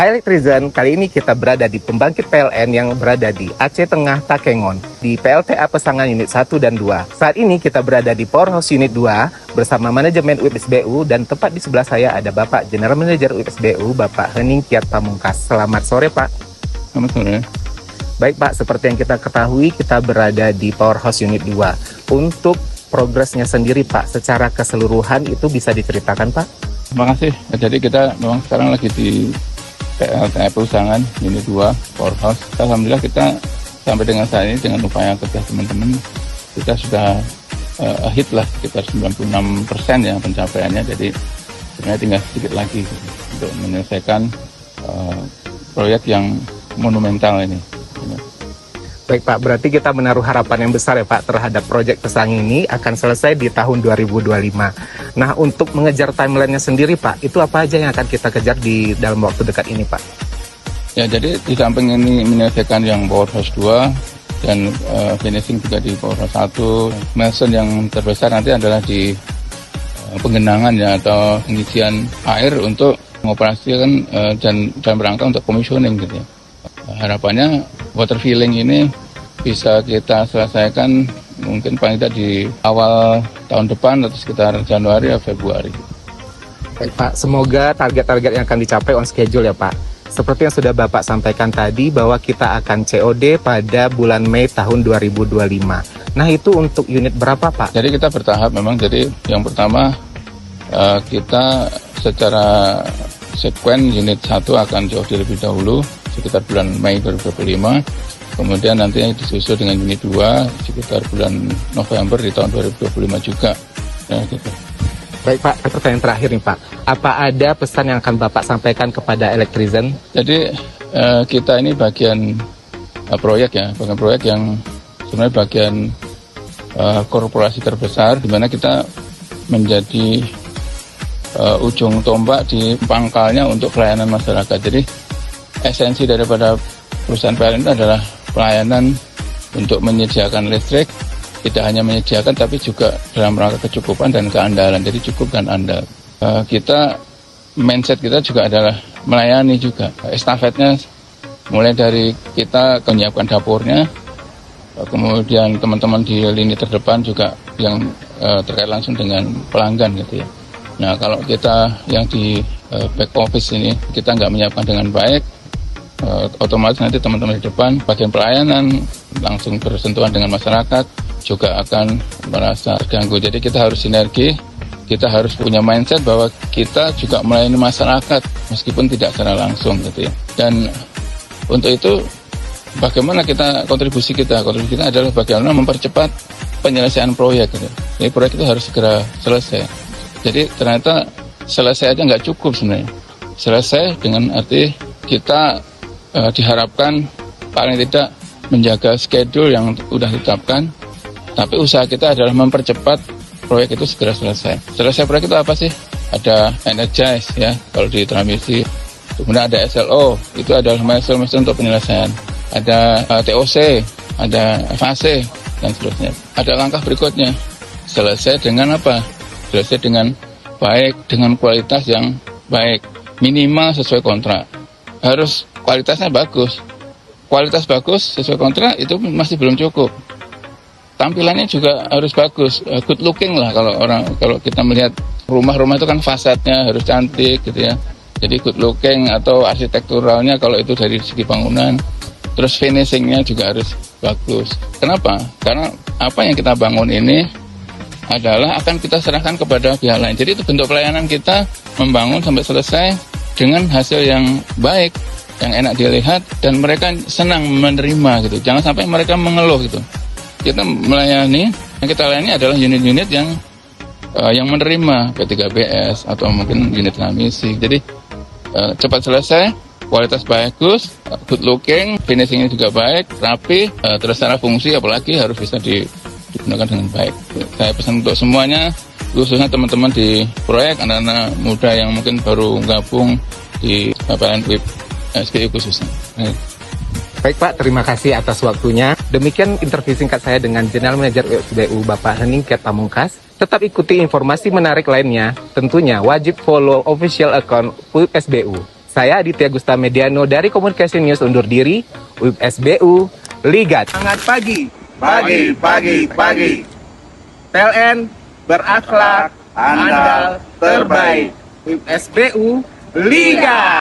Hai Elektrizen, kali ini kita berada di pembangkit PLN yang berada di Aceh Tengah, Takengon, di PLTA Pesangan Unit 1 dan 2. Saat ini kita berada di Powerhouse Unit 2 bersama manajemen UIP-SBU dan tepat di sebelah saya ada Bapak General Manager UIP-SBU, Bapak Hening Kiat Pamungkas. Selamat sore Pak. Selamat sore. Baik Pak, seperti yang kita ketahui kita berada di Powerhouse Unit 2. Untuk progresnya sendiri Pak, secara keseluruhan itu bisa diceritakan Pak? Terima kasih. Jadi kita memang sekarang lagi di PLTA Pesangan Unit 2 Powerhouse. Alhamdulillah kita sampai dengan saat ini dengan upaya kerja teman-teman kita sudah hit lah sekitar 96% ya pencapaiannya. Jadi sebenarnya tinggal sedikit lagi untuk menyelesaikan proyek yang monumental ini. Baik Pak, berarti kita menaruh harapan yang besar ya Pak terhadap proyek Pesangi ini akan selesai di tahun 2025. Nah, untuk mengejar timeline-nya sendiri Pak, itu apa aja yang akan kita kejar di dalam waktu dekat ini Pak? Ya, jadi di samping ini menyelesaikan yang Powerhouse 2 dan finishing juga di Powerhouse 1. Milestone yang terbesar nanti adalah di penggenangan ya atau pengisian air untuk mengoperasikan dan berangka untuk commissioning gitu ya. Harapannya water filling ini bisa kita selesaikan mungkin paling tidak di awal tahun depan atau sekitar Januari atau Februari. Baik Pak, semoga target-target yang akan dicapai on schedule ya Pak. Seperti yang sudah Bapak sampaikan tadi bahwa kita akan COD pada bulan Mei tahun 2025. Nah itu untuk unit berapa Pak? Jadi kita bertahap memang, jadi yang pertama kita secara sekuen unit 1 akan COD lebih dahulu sekitar bulan Mei 2025. Kemudian nanti disusul dengan unit 2 sekitar bulan November di tahun 2025 juga. Ya, gitu. Baik Pak, pertanyaan terakhir nih Pak. Apa ada pesan yang akan Bapak sampaikan kepada Elektrizen? Jadi kita ini bagian proyek ya, bagian proyek yang sebenarnya bagian korporasi terbesar di mana kita menjadi ujung tombak di pangkalnya untuk pelayanan masyarakat. Jadi esensi daripada perusahaan PLN itu adalah pelayanan untuk menyediakan listrik, tidak hanya menyediakan tapi juga dalam rangka kecukupan dan keandalan, jadi cukup dan andal. Kita, mindset kita juga adalah melayani juga, estafetnya mulai dari kita menyiapkan dapurnya, kemudian teman-teman di lini terdepan juga yang terkait langsung dengan pelanggan gitu ya. Nah kalau kita yang di back office ini kita nggak menyiapkan dengan baik, otomatis nanti teman-teman di depan bagian pelayanan langsung bersentuhan dengan masyarakat juga akan merasa terganggu. Jadi kita harus sinergi, kita harus punya mindset bahwa kita juga melayani masyarakat meskipun tidak secara langsung gitu ya. Dan untuk itu bagaimana kontribusi kita adalah bagaimana mempercepat penyelesaian proyek gitu. Jadi proyek itu harus segera selesai. Jadi ternyata selesai aja nggak cukup sebenarnya. Selesai dengan arti kita diharapkan paling tidak menjaga schedule yang sudah ditetapkan, tapi usaha kita adalah mempercepat proyek itu segera selesai. Selesai proyek itu apa sih? Ada energize ya, kalau di transmisi. Kemudian ada SLO, itu adalah milestone untuk penyelesaian. Ada TOC, ada fase, dan seterusnya. Ada langkah berikutnya. Selesai dengan apa? Selesai dengan baik, dengan kualitas yang baik. Minimal sesuai kontrak. Harus kualitasnya bagus. Kualitas bagus sesuai kontrak itu masih belum cukup. Tampilannya juga harus bagus, good looking lah kalau kita melihat rumah-rumah itu kan fasadnya harus cantik gitu ya. Jadi good looking atau arsitekturalnya kalau itu dari segi bangunan, terus finishingnya juga harus bagus. Kenapa? Karena apa yang kita bangun ini adalah akan kita serahkan kepada pihak lain. Jadi itu bentuk pelayanan kita membangun sampai selesai dengan hasil yang baik, yang enak dilihat dan mereka senang menerima gitu. Jangan sampai mereka mengeluh gitu. Kita melayani, yang kita layani adalah unit-unit yang menerima P3BS atau mungkin unit transmisi. Jadi cepat selesai, kualitas bagus, good looking, finishingnya juga baik, rapi, terus secara fungsi apalagi harus bisa digunakan dengan baik. Saya pesan untuk semuanya, khususnya teman-teman di proyek, anak-anak muda yang mungkin baru gabung di PLN UIP-SBU khususnya. Baik Pak, terima kasih atas waktunya. Demikian interview singkat saya dengan General Manager UIP-SBU Bapak Hening Kiat Pamungkas. Tetap ikuti informasi menarik lainnya. Tentunya wajib follow official account UIP-SBU. Saya Aditya Gustamediano dari Communication News undur diri. UIP SBU Ligat. Semangat pagi. Pagi, pagi, pagi. PLN berakhlak, Andal terbaik. UIP SBU Ligat.